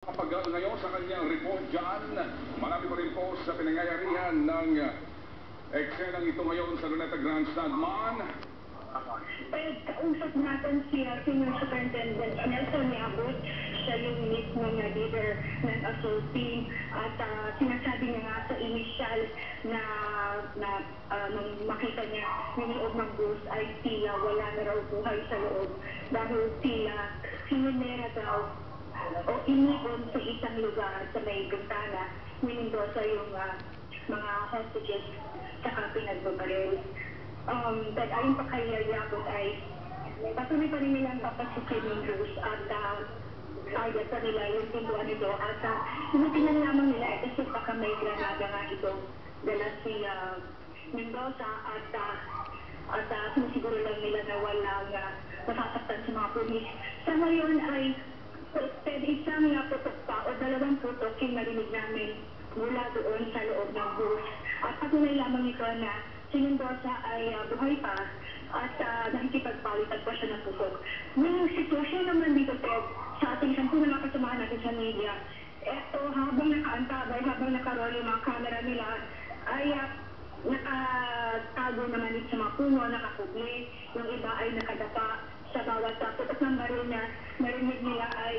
Kapag ngayon sa kanyang report dyan, marami pa rin po sa pinangyayarihan ng eksenang ito ngayon sa Luneta Grandstand Man. Kausap natin si Senior Superintendent Nelson Yabut, siya yung mismong leader ng assault team at sinasabi niya nga sa initial na nung makita niya yung loob ng bus ay tila wala na raw buhay sa loob dahil tila hininera daw o inipon sa isang lugar sa may bintana, Mendoza yung mga hostages saka pinagbabaril. But ayon pa kay Yabut ay patuloy pa rin nilang papasukin yung bus at target pa nila yung pintuan nito at tinitingnan lamang nila kasi baka may granada nga ito dala si Mendoza at sinisiguro lang nila na walang masasaktan sa mga pulis. Sa ngayon ay isang putok pa o dalawang putok yung narinig namin mula doon sa loob ng bus. At patunay lamang ito na si Mendoza ay buhay pa at nakikipagpalitan pa siya ng putok. Yung sitwasyon naman dito, Ted, sa ating sampu na mga kasamahan natin sa media, eto habang nakaantabay, habang nakarol yung mga camera nila, ay nakatago naman sa mga puno, nakakubli, yung iba ay nakadapa sa bawat putok ng baril na narinig nila ay